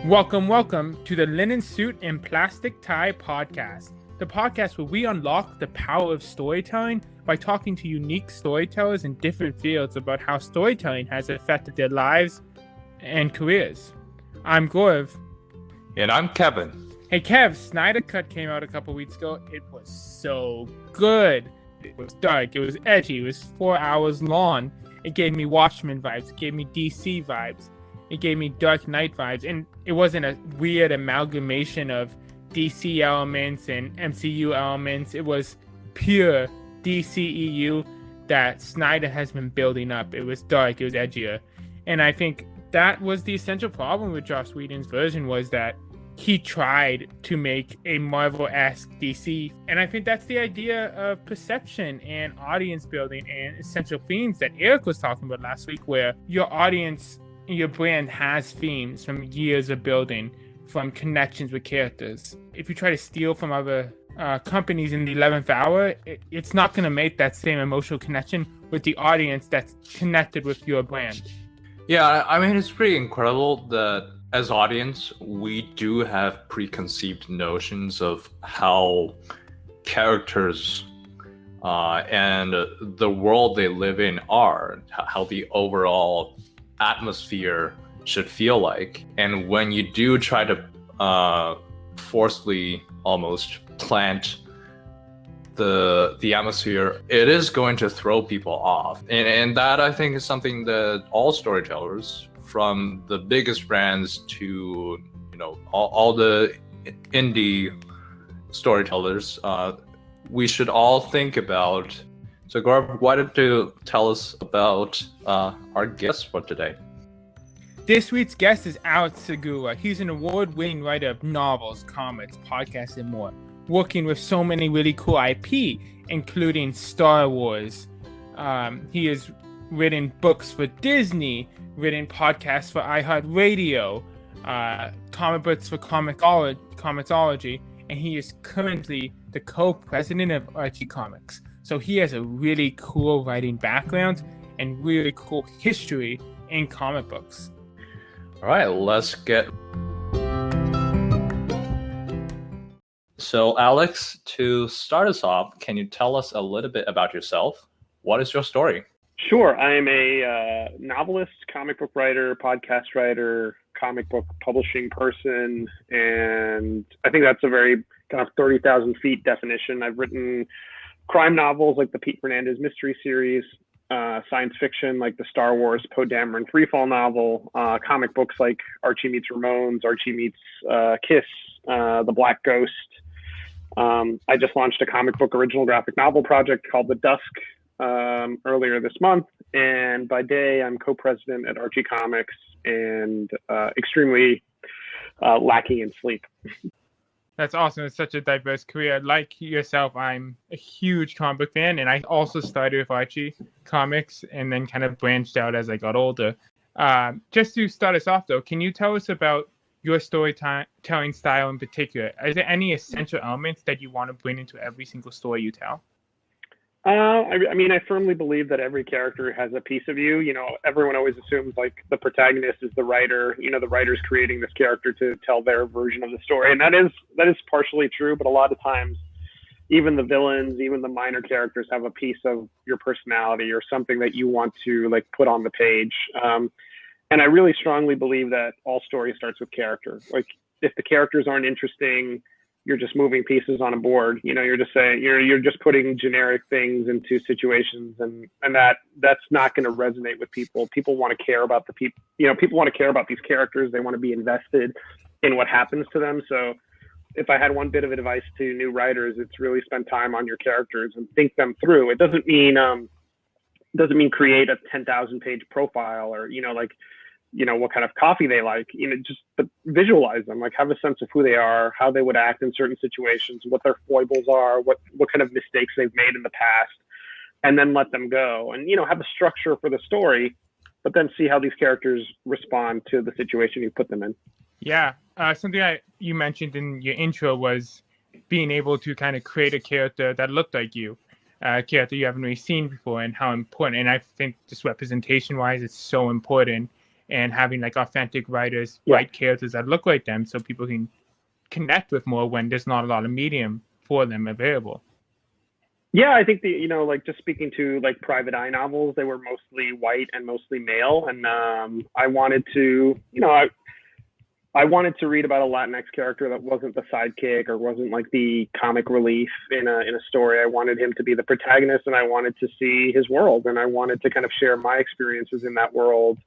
Welcome to the Linen Suit and Plastic Tie podcast, the podcast where we unlock the power of storytelling by talking to unique storytellers in different fields about how storytelling has affected their lives and careers. I'm Gaurav. And I'm Kevin. Hey Kev, Snyder Cut came out a couple weeks ago. It was so good. It was dark, it was edgy, it was 4 hours long. It gave me Watchmen vibes, it gave me DC vibes. It gave me Dark Knight vibes, and it wasn't a weird amalgamation of DC elements and MCU elements. It was pure DCEU that Snyder has been building up. It was dark, it was edgier. And I think that was the essential problem with Joss Whedon's version, was that he tried to make a Marvel-esque DC. And I think that's the idea of perception and audience building and essential themes that Eric was talking about last week, where your audience, your brand has themes from years of building, from connections with characters. If you try to steal from other companies in the 11th hour, it's not going to make that same emotional connection with the audience that's connected with your brand. Yeah, I mean, it's pretty incredible that as audience, we do have preconceived notions of how characters and the world they live in are, how the overall atmosphere should feel like. And when you do try to forcefully almost plant the atmosphere, it is going to throw people off. And that, I think, is something that all storytellers, from the biggest brands to all the indie storytellers, we should all think about. So Gaurav, why don't you tell us about our guest for today? This week's guest is Alex Segura. He's an award-winning writer of novels, comics, podcasts, and more, working with so many really cool IP, including Star Wars. He has written books for Disney, written podcasts for iHeart Radio, comic books for Comixology, and he is currently the co-president of Archie Comics. So he has a really cool writing background and really cool history in comic books. All right, let's get. So Alex, to start us off, can you tell us a little bit about yourself? What is your story? Sure. I'm a novelist, comic book writer, podcast writer, comic book publishing person, and I think that's a very kind of 30,000 feet definition. I've written crime novels like the Pete Fernandez Mystery series, science fiction like the Star Wars Poe Dameron freefall novel, comic books like Archie Meets Ramones, Archie Meets Kiss, The Black Ghost. I just launched a comic book original graphic novel project called The Dusk earlier this month, and by day I'm co-president at Archie Comics and extremely lacking in sleep. That's awesome. It's such a diverse career. Like yourself, I'm a huge comic book fan, and I also started with Archie Comics and then kind of branched out as I got older. Just to start us off, though, can you tell us about your storytelling style in particular? Is there any essential elements that you want to bring into every single story you tell? I mean, I firmly believe that every character has a piece of you. Everyone always assumes like the protagonist is the writer. The writer's creating this character to tell their version of the story, and that is partially true. But a lot of times, even the villains, even the minor characters, have a piece of your personality or something that you want to like put on the page. And I really strongly believe that all story starts with character. Like, if the characters aren't interesting, you're just moving pieces on a board. You're just saying you're just putting generic things into situations, and that's not going to resonate with people. People want to care about the people. People want to care about these characters. They want to be invested in what happens to them. So, if I had one bit of advice to new writers, it's really spend time on your characters and think them through. It doesn't mean create a 10,000 page profile or what kind of coffee they like, but visualize them, like have a sense of who they are, how they would act in certain situations, what their foibles are, what kind of mistakes they've made in the past, and then let them go and, have a structure for the story, but then see how these characters respond to the situation you put them in. Yeah. Something you mentioned in your intro was being able to kind of create a character that looked like you, a character you haven't really seen before, and how important. And I think just representation wise, it's so important. and having like authentic writers write characters that look like them so people can connect with more when there's not a lot of medium for them available. Yeah, I think like just speaking to like private eye novels, they were mostly white and mostly male, and I wanted to, I wanted to read about a Latinx character that wasn't the sidekick or wasn't like the comic relief in a story. I wanted him to be the protagonist, and I wanted to see his world, and I wanted to kind of share my experiences in that world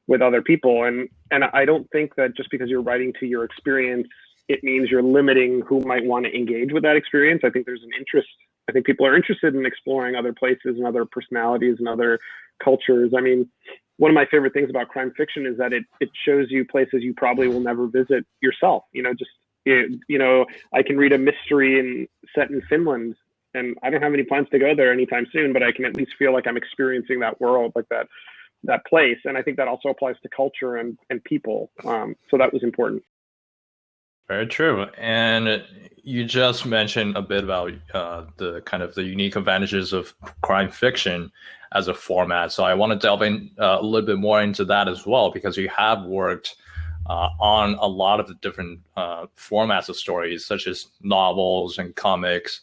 with other people. And I don't think that just because you're writing to your experience, it means you're limiting who might want to engage with that experience. I think there's an interest. I think people are interested in exploring other places and other personalities and other cultures. I mean, one of my favorite things about crime fiction is that it shows you places you probably will never visit yourself. I can read a mystery set in Finland, and I don't have any plans to go there anytime soon, but I can at least feel like I'm experiencing that world, like that place. And I think that also applies to culture and people. So that was important. Very true. And you just mentioned a bit about the kind of the unique advantages of crime fiction as a format. So I want to delve in a little bit more into that as well, because you have worked on a lot of the different formats of stories, such as novels and comics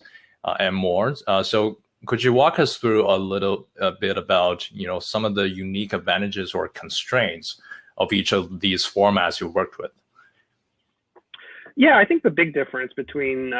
and more. So could you walk us through a bit about, some of the unique advantages or constraints of each of these formats you worked with? Yeah, I think the big difference between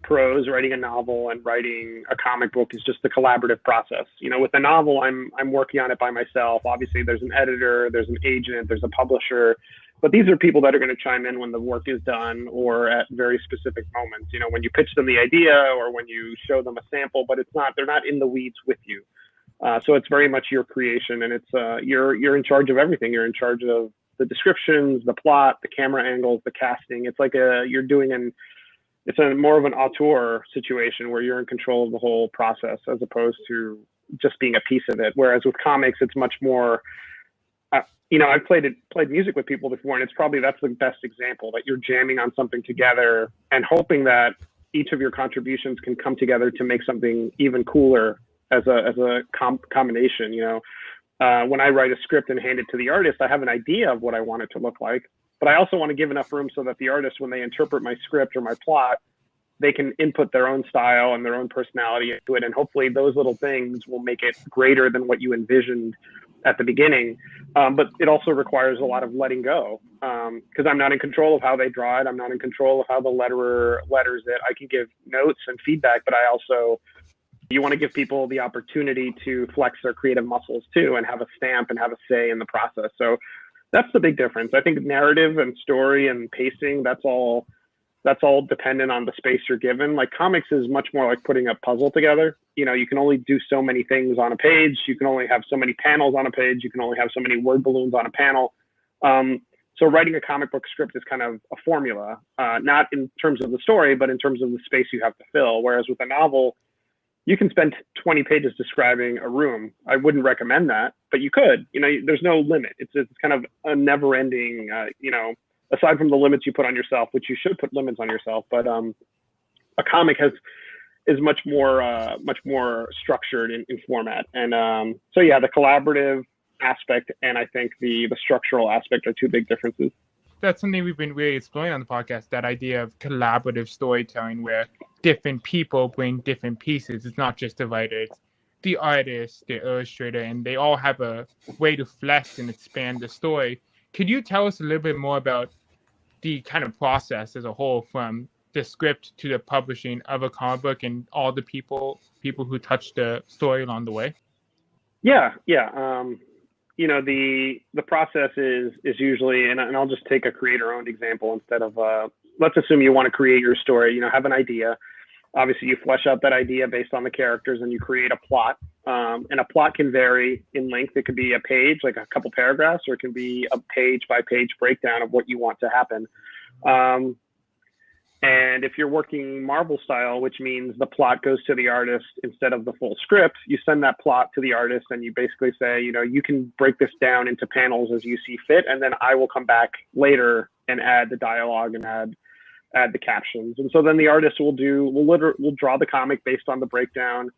prose, writing a novel, and writing a comic book is just the collaborative process. With a novel, I'm working on it by myself. Obviously, there's an editor, there's an agent, there's a publisher, but these are people that are going to chime in when the work is done or at very specific moments. When you pitch them the idea or when you show them a sample, but they're not in the weeds with you. So it's very much your creation, and it's you're in charge of everything. You're in charge of the descriptions, the plot, the camera angles, the casting. It's like it's more of an auteur situation where you're in control of the whole process as opposed to just being a piece of it. Whereas with comics, it's much more, I've played music with people before, and that's the best example, that you're jamming on something together and hoping that each of your contributions can come together to make something even cooler as a combination, When I write a script and hand it to the artist, I have an idea of what I want it to look like, but I also want to give enough room so that the artist, when they interpret my script or my plot, they can input their own style and their own personality into it. And hopefully those little things will make it greater than what you envisioned at the beginning. But it also requires a lot of letting go, because I'm not in control of how they draw it. I'm not in control of how the letterer letters it. I can give notes and feedback, but you want to give people the opportunity to flex their creative muscles too, and have a stamp and have a say in the process. So that's the big difference. I think narrative and story and pacing, that's all dependent on the space you're given. Like comics is much more like putting a puzzle together. You can only do so many things on a page. You can only have so many panels on a page. You can only have so many word balloons on a panel. So writing a comic book script is kind of a formula, not in terms of the story, but in terms of the space you have to fill. Whereas with a novel, you can spend 20 pages describing a room. I wouldn't recommend that, but you could. There's no limit. It's kind of a never-ending. Aside from the limits you put on yourself, which you should put limits on yourself, but a comic is much more structured in format. And so yeah, the collaborative aspect and I think the structural aspect are two big differences. That's something we've been really exploring on the podcast, that idea of collaborative storytelling where different people bring different pieces. It's not just the writer, it's the artist, the illustrator, and they all have a way to flesh and expand the story. Could you tell us a little bit more about the kind of process as a whole, from the script to the publishing of a comic book and all the people who touch the story along the way? Yeah. The process is usually, and I'll just take a creator-owned example instead of, let's assume you want to create your story, have an idea. Obviously, you flesh out that idea based on the characters and you create a plot. And a plot can vary in length. It could be a page, like a couple paragraphs, or it can be a page-by-page breakdown of what you want to happen. And if you're working Marvel style, which means the plot goes to the artist instead of the full script, you send that plot to the artist and you basically say, you can break this down into panels as you see fit, and then I will come back later and add the dialogue and add the captions. And so then the artist will draw the comic based on the breakdown.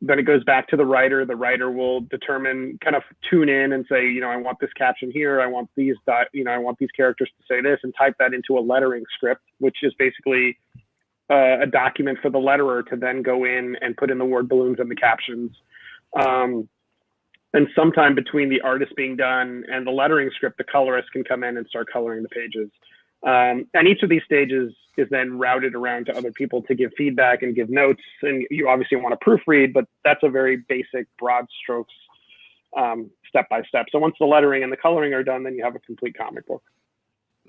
then it goes back to the writer. The writer will determine, kind of tune in and say, I want this caption here. I want these, I want these characters to say this, and type that into a lettering script, which is basically a document for the letterer to then go in and put in the word balloons and the captions. And sometime between the artist being done and the lettering script, the colorist can come in and start coloring the pages. And each of these stages is then routed around to other people to give feedback and give notes. And you obviously want to proofread, but that's a very basic, broad strokes, step by step. So once the lettering and the coloring are done, then you have a complete comic book.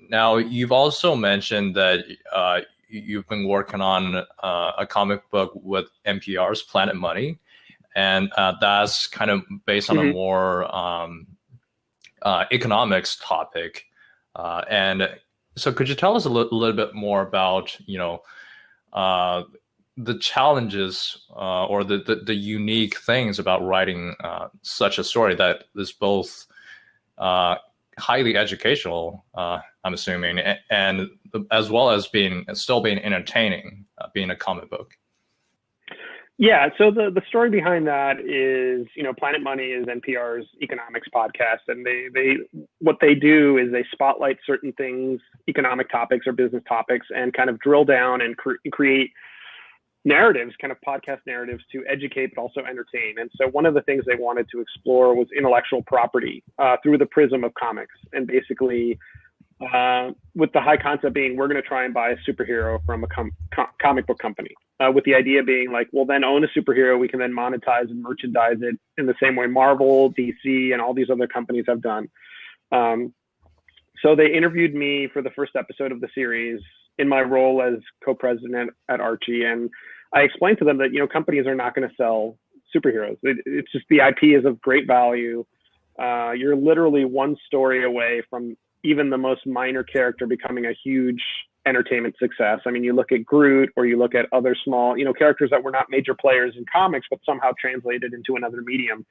Now, you've also mentioned that you've been working on a comic book with NPR's Planet Money, and that's kind of based on a more economics topic. And so could you tell us a little bit more about, the challenges or the unique things about writing such a story that is both highly educational, I'm assuming, and as well as still being entertaining, being a comic book? Yeah, so the story behind that is, Planet Money is NPR's economics podcast, and they what they do is they spotlight certain things, economic topics or business topics, and kind of drill down and create narratives, kind of podcast narratives to educate but also entertain. And so one of the things they wanted to explore was intellectual property through the prism of comics, and basically with the high concept being, we're going to try and buy a superhero from a comic book company, with the idea being like, we'll then own a superhero, we can then monetize and merchandise it in the same way Marvel, DC, and all these other companies have done. So they interviewed me for the first episode of the series in my role as co-president at Archie, and I explained to them that companies are not going to sell superheroes. It's just the IP is of great value. You're literally one story away from even the most minor character becoming a huge entertainment success. I mean, you look at Groot, or you look at other small, characters that were not major players in comics, but somehow translated into another medium.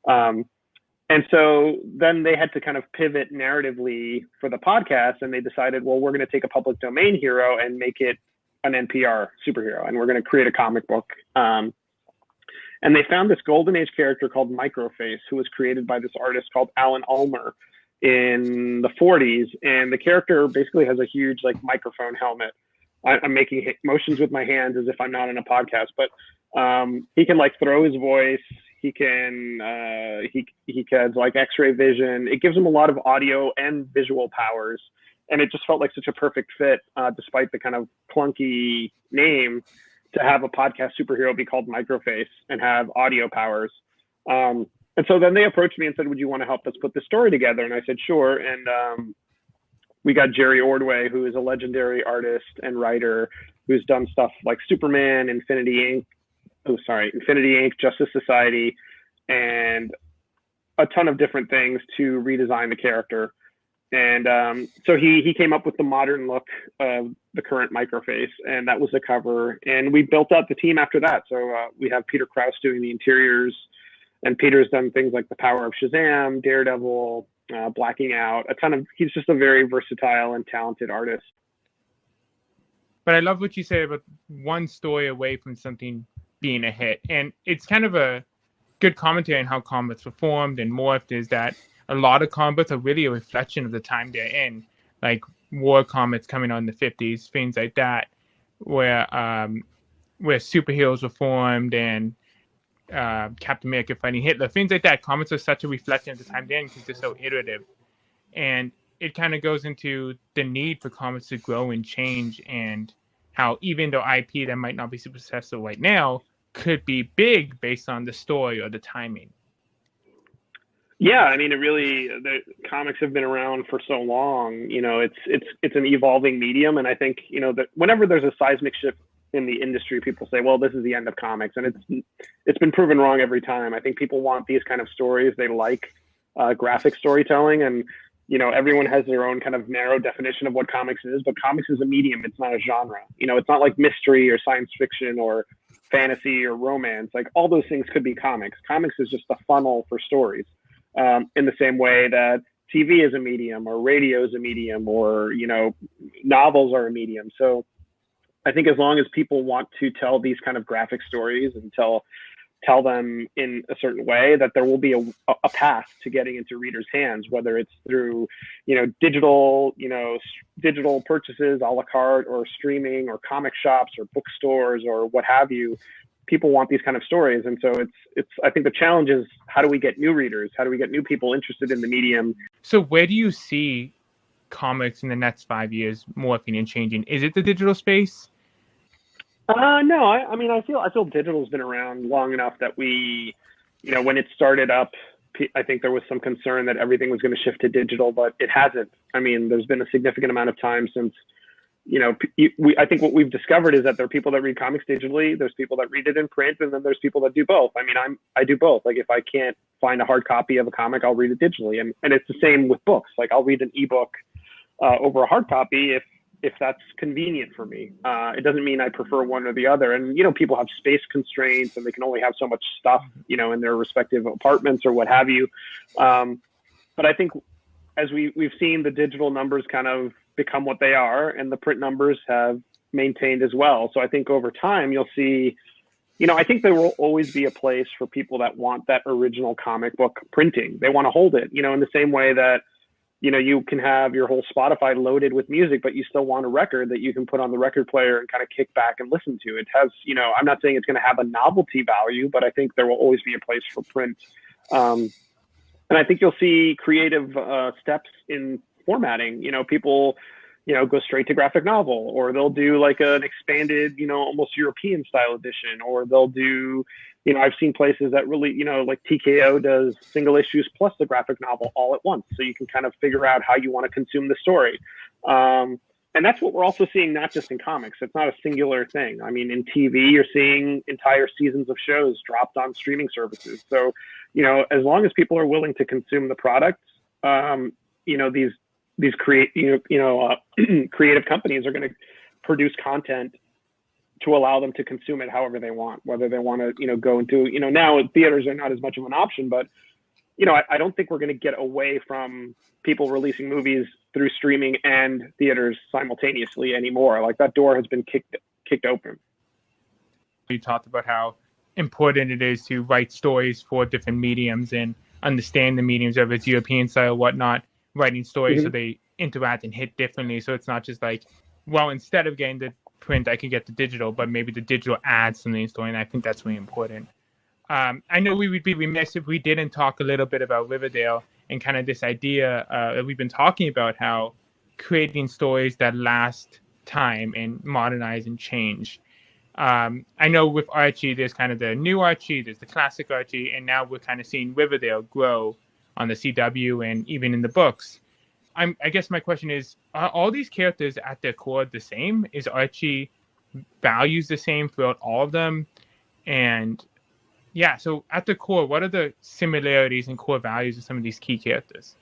And so then they had to kind of pivot narratively for the podcast, and they decided, well, we're going to take a public domain hero and make it an NPR superhero, and we're going to create a comic book. And they found this golden age character called Microface, who was created by this artist called Alan Ulmer in the 40s. And the character basically has a huge microphone helmet. I'm making motions with my hands as if I'm not in a podcast, but he can throw his voice. He can X-ray vision. It gives him a lot of audio and visual powers. And it just felt like such a perfect fit, despite the kind of clunky name, to have a podcast superhero be called Microface and have audio powers. And so then they approached me and said, would you want to help us put this story together? And I said, sure. And we got Jerry Ordway, who is a legendary artist and writer who's done stuff like Superman, Infinity Inc., Justice Society, and a ton of different things to redesign the character. And so he came up with the modern look of the current Microface, and that was the cover. And we built out the team after that. So we have Peter Krause doing the interiors, and Peter's done things like The Power of Shazam, Daredevil, Blacking Out, he's just a very versatile and talented artist. But I love what you say about one story away from something being a hit. And it's kind of a good commentary on how comics were formed and morphed, is that a lot of comics are really a reflection of the time they're in, like war comics coming out in the 50s, things like that, where superheroes were formed, and Captain America fighting Hitler, things like that. Comics are such a reflection of the time they're in because they're so iterative. And it kind of goes into the need for comics to grow and change, and how even though IP that might not be super successful right now could be big based on the story or the timing. Yeah, I mean, the comics have been around for so long. It's an evolving medium, and I think that whenever there's a seismic shift in the industry, people say, well, this is the end of comics, and it's been proven wrong every time. I think people want these kind of stories. They like graphic storytelling, and everyone has their own kind of narrow definition of what comics is, but comics is a medium. It's not a genre. It's not like mystery or science fiction or fantasy or romance. Like, all those things could be comics. Comics is just a funnel for stories, in the same way that TV is a medium, or radio is a medium, or novels are a medium. So I think as long as people want to tell these kind of graphic stories and tell tell them in a certain way, that there will be a path to getting into readers' hands, whether it's through, digital purchases, a la carte, or streaming, or comic shops, or bookstores, or what have you. People want these kind of stories. And so I think the challenge is, how do we get new readers? How do we get new people interested in the medium? So where do you see comics in the next 5 years morphing and changing? Is it the digital space? No, I feel digital's been around long enough that we, when it started up, I think there was some concern that everything was going to shift to digital, but it hasn't. I mean, there's been a significant amount of time since, I think what we've discovered is that there are people that read comics digitally, there's people that read it in print, and then there's people that do both. I mean, I do both. Like, if I can't find a hard copy of a comic, I'll read it digitally. And it's the same with books. Like, I'll read an ebook over a hard copy if that's convenient for me. It doesn't mean I prefer one or the other. And, people have space constraints and they can only have so much stuff, in their respective apartments or what have you. But I think as we've seen the digital numbers kind of become what they are, and the print numbers have maintained as well. So I think over time you'll see, I think there will always be a place for people that want that original comic book printing. They want to hold it, in the same way that, you can have your whole Spotify loaded with music, but you still want a record that you can put on the record player and kind of kick back and listen to. It has, I'm not saying it's going to have a novelty value, but I think there will always be a place for print. And I think you'll see creative steps in formatting. People, go straight to graphic novel, or they'll do like an expanded, almost European style edition, or they'll do, I've seen places that really, like TKO does single issues plus the graphic novel all at once. So you can kind of figure out how you want to consume the story. And that's what we're also seeing, not just in comics. It's not a singular thing. I mean, in TV, you're seeing entire seasons of shows dropped on streaming services. So, as long as people are willing to consume the product, these creative companies are going to produce content to allow them to consume it however they want, whether they want to, go into, now theaters are not as much of an option, but, I don't think we're going to get away from people releasing movies through streaming and theaters simultaneously anymore. Like, that door has been kicked open. You talked about how important it is to write stories for different mediums and understand the mediums of its European style, whatnot, writing stories so they interact and hit differently. So it's not just like, well, instead of getting the print, I can get the digital, but maybe the digital adds something to the story, and I think that's really important. I know we would be remiss if we didn't talk a little bit about Riverdale and kind of this idea that we've been talking about, how creating stories that last time and modernize and change. I know with Archie, there's kind of the new Archie, there's the classic Archie, and now we're kind of seeing Riverdale grow on the CW and even in the books. I guess my question is, are all these characters at their core the same? Is Archie values the same throughout all of them? And yeah, so at the core, what are the similarities and core values of some of these key characters?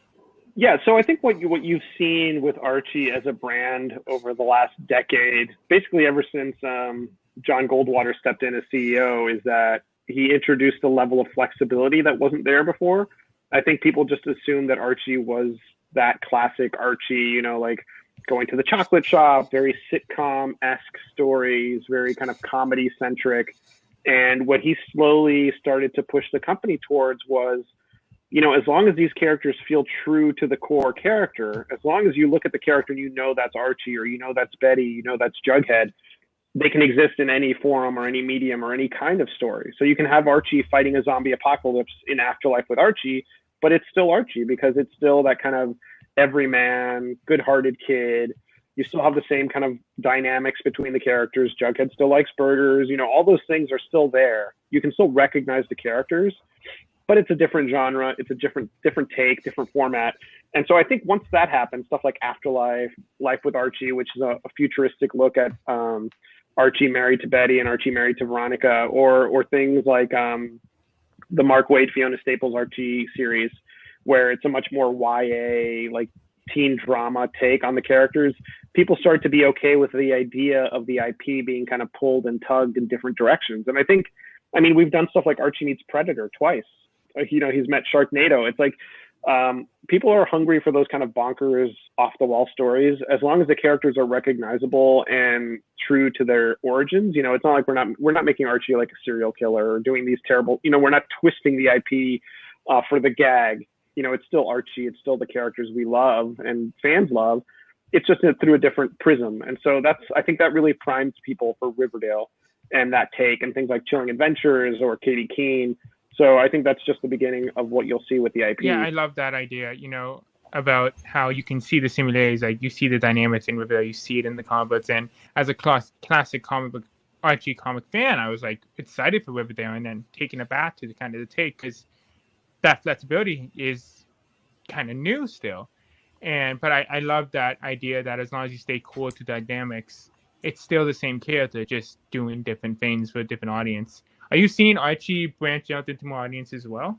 Yeah, so I think what you've seen with Archie as a brand over the last decade, basically ever since John Goldwater stepped in as CEO, is that he introduced a level of flexibility that wasn't there before. I think people just assumed that Archie was that classic Archie, like going to the chocolate shop, very sitcom-esque stories, very kind of comedy-centric. And what he slowly started to push the company towards was, as long as these characters feel true to the core character, as long as you look at the character and that's Archie, or that's Betty, that's Jughead, they can exist in any forum or any medium or any kind of story. So you can have Archie fighting a zombie apocalypse in Afterlife with Archie, but it's still Archie because it's still that kind of everyman, good-hearted kid. You still have the same kind of dynamics between the characters. Jughead still likes burgers. All those things are still there. You can still recognize the characters, but it's a different genre. It's a different take, different format. And so I think once that happens, stuff like Afterlife, Life with Archie, which is a futuristic look at Archie married to Betty and Archie married to Veronica, or things like the Mark Waid, Fiona Staples Archie series, where it's a much more YA, like teen drama take on the characters. People start to be okay with the idea of the IP being kind of pulled and tugged in different directions. And I mean, we've done stuff like Archie meets Predator twice. He's met Sharknado. It's like, People are hungry for those kind of bonkers, off-the-wall stories. As long as the characters are recognizable and true to their origins, it's not like we're not making Archie like a serial killer or doing these terrible. We're not twisting the IP for the gag. It's still Archie. It's still the characters we love and fans love. It's just through a different prism. And so I think that really primes people for Riverdale and that take, and things like Chilling Adventures or Katie Keene. So I think that's just the beginning of what you'll see with the IP. Yeah, I love that idea, about how you can see the similarities. Like, you see the dynamics in Riverdale, you see it in the comic books. And as a classic comic book Archie comic fan, I was like excited for Riverdale, and then taken aback to the take, because that flexibility is kind of new still. But I love that idea that as long as you stay core to dynamics, it's still the same character, just doing different things for a different audience. Are you seeing Archie branch out into more audiences as well?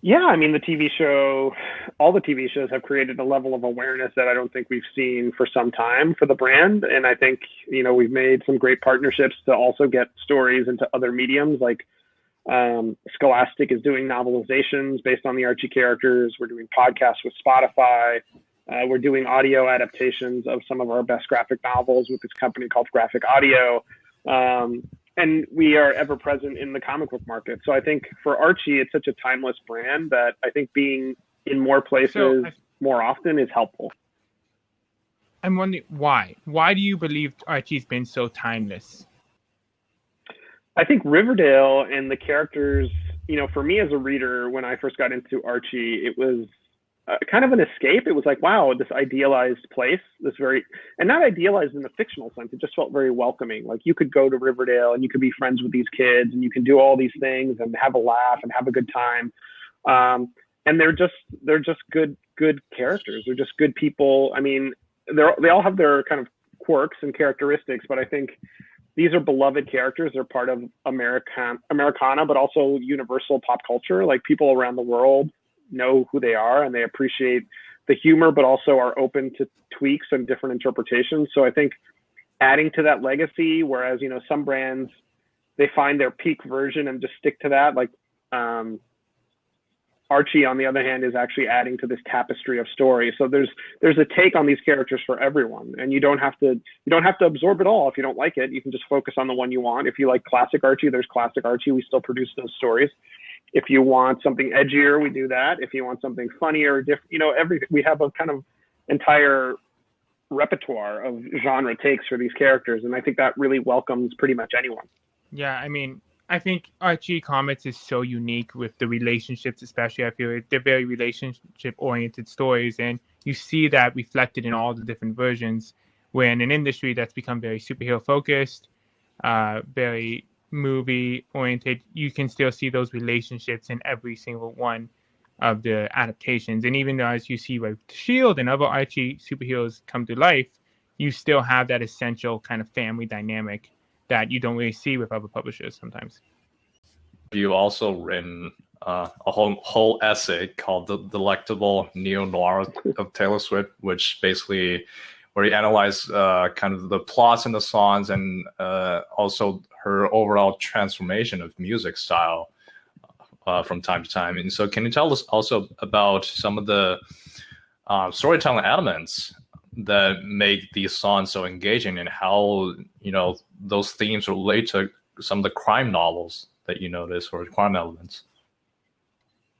Yeah, I mean, all the TV shows have created a level of awareness that I don't think we've seen for some time for the brand. And I think, we've made some great partnerships to also get stories into other mediums. Like Scholastic is doing novelizations based on the Archie characters. We're doing podcasts with Spotify. We're doing audio adaptations of some of our best graphic novels with this company called Graphic Audio. And we are ever present in the comic book market. So I think for Archie, it's such a timeless brand that I think being in more places more often is helpful. I'm wondering why. Why do you believe Archie's been so timeless? I think Riverdale and the characters, for me as a reader, when I first got into Archie, it was kind of an escape. It was like, wow, this idealized place, and not idealized in the fictional sense. It just felt very welcoming. Like, you could go to Riverdale and you could be friends with these kids and you can do all these things and have a laugh and have a good time. And they're just good characters. They're just good people. I mean, they all have their kind of quirks and characteristics, but I think these are beloved characters. They're part of Americana, but also universal pop culture. Like, people around the world know who they are and they appreciate the humor, but also are open to tweaks and different interpretations. So I think adding to that legacy, whereas, some brands, they find their peak version and just stick to that. Like Archie, on the other hand, is actually adding to this tapestry of stories. So there's a take on these characters for everyone, and you don't have to absorb it all. If you don't like it, you can just focus on the one you want. If you like classic Archie, there's classic Archie. We still produce those stories. If you want something edgier, we do that. If you want something funnier, different, we have a kind of entire repertoire of genre takes for these characters, and I think that really welcomes pretty much anyone. Yeah, I mean, I think Archie Comics is so unique with the relationships, especially. I feel they're very relationship-oriented stories, and you see that reflected in all the different versions. Where in an industry that's become very superhero-focused, very movie-oriented, you can still see those relationships in every single one of the adaptations. And even though, as you see with S.H.I.E.L.D. and other Archie superheroes come to life, you still have that essential kind of family dynamic that you don't really see with other publishers sometimes. You also written a whole essay called The Delectable Neo-Noir of Taylor Swift, which basically where you analyze kind of the plots in the songs and also her overall transformation of music style from time to time. And so can you tell us also about some of the storytelling elements that make these songs so engaging, and how, those themes relate to some of the crime novels that you notice, or crime elements?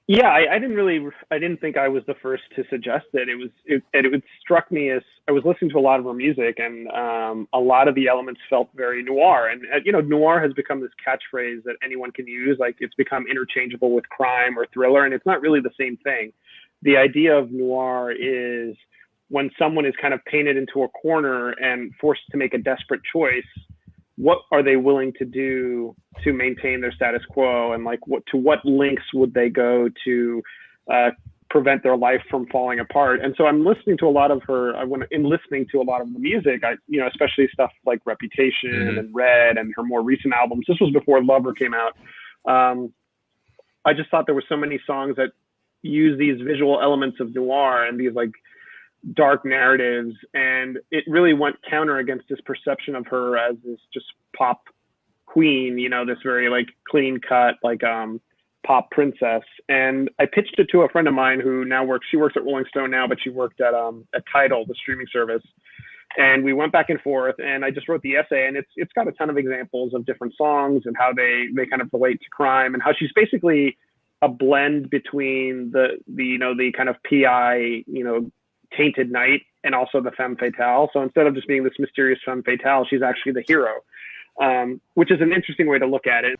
Yeah, I didn't think I was the first to suggest it. It struck me as I was listening to a lot of her music, and a lot of the elements felt very noir. And noir has become this catchphrase that anyone can use. Like, it's become interchangeable with crime or thriller, and it's not really the same thing. The idea of noir is when someone is kind of painted into a corner and forced to make a desperate choice. What are they willing to do to maintain their status quo, and to what lengths would they go to prevent their life from falling apart? And so I'm listening to a lot of her. Listening to a lot of the music, especially stuff like Reputation and Red and her more recent albums. This was before Lover came out. I just thought there were so many songs that use these visual elements of noir and these dark narratives, and it really went counter against this perception of her as this just pop queen, this very clean cut, pop princess. And I pitched it to a friend of mine who she works at Rolling Stone now, but she worked at Tidal, the streaming service. And we went back and forth, and I just wrote the essay, and it's got a ton of examples of different songs and how they kind of relate to crime, and how she's basically a blend between the kind of PI, tainted knight, and also the femme fatale. So instead of just being this mysterious femme fatale, she's actually the hero, which is an interesting way to look at it.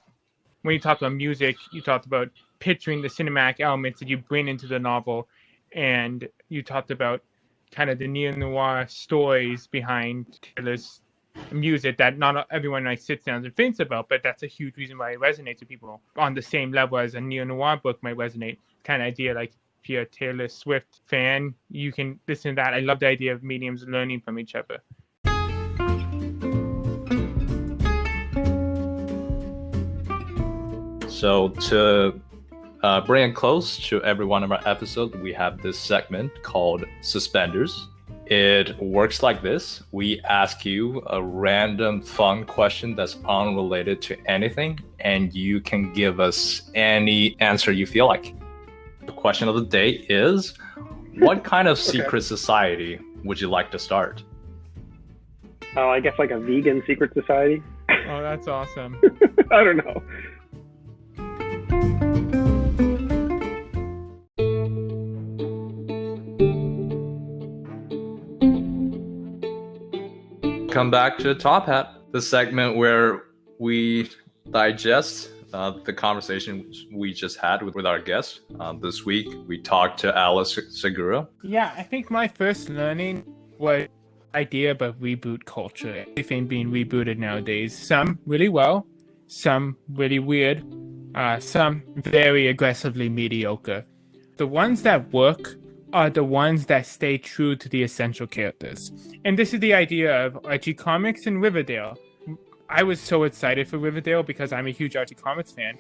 When you talked about music, you talked about picturing the cinematic elements that you bring into the novel, and you talked about kind of the neo-noir stories behind Taylor's music that not everyone sits down and thinks about, but that's a huge reason why it resonates with people on the same level as a neo-noir book might resonate. Kind of idea, like if you're a Taylor Swift fan, you can listen to that. I love the idea of mediums learning from each other. So to bring it close to every one of our episodes, we have this segment called Suspenders. It works like this. We ask you a random fun question that's unrelated to anything, and you can give us any answer you feel like. The question of the day is, what kind of secret society would you like to start? Oh, I guess like a vegan secret society. Oh, that's awesome. I don't know. Come back to Top Hat, the segment where we digest the conversation we just had with our guest. This week, we talked to Alex Segura. Yeah, I think my first learning was the idea about reboot culture. Everything being rebooted nowadays. Some really well, some really weird, some very aggressively mediocre. The ones that work are the ones that stay true to the essential characters. And this is the idea of Archie Comics and Riverdale. I was so excited for Riverdale because I'm a huge Archie Comics fan.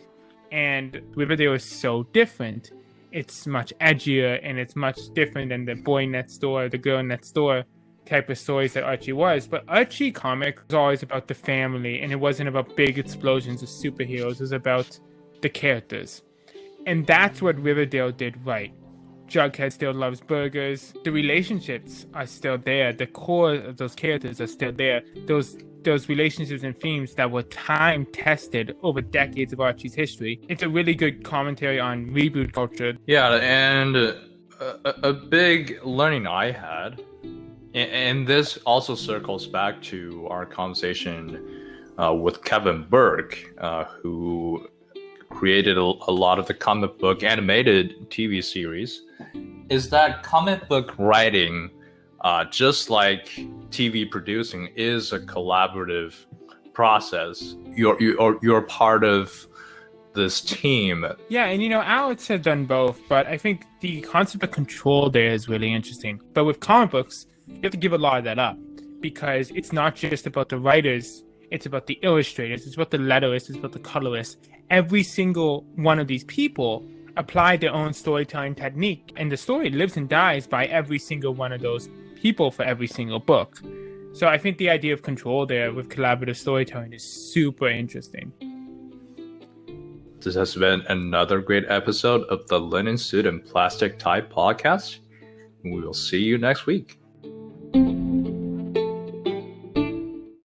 And Riverdale is so different. It's much edgier, and it's much different than the boy next door, the girl next door type of stories that Archie was. But Archie Comics was always about the family, and it wasn't about big explosions of superheroes. It was about the characters. And that's what Riverdale did right. Jughead still loves burgers. The relationships are still there. The core of those characters are still there. Those relationships and themes that were time tested over decades of Archie's history. It's a really good commentary on reboot culture. Yeah, and a big learning I had, and this also circles back to our conversation with Kevin Burke, who created a lot of the comic book animated TV series, is that comic book writing, just like TV producing, is a collaborative process. You're part of this team. Yeah, and Alex has done both, but I think the concept of control there is really interesting. But with comic books, you have to give a lot of that up, because it's not just about the writers, it's about the illustrators, it's about the letterists, it's about the colorists. Every single one of these people apply their own storytelling technique, and the story lives and dies by every single one of those people for every single book. So I think the idea of control there with collaborative storytelling is super interesting. This has been another great episode of the Linen Suit and Plastic Tie podcast. We will see you next week.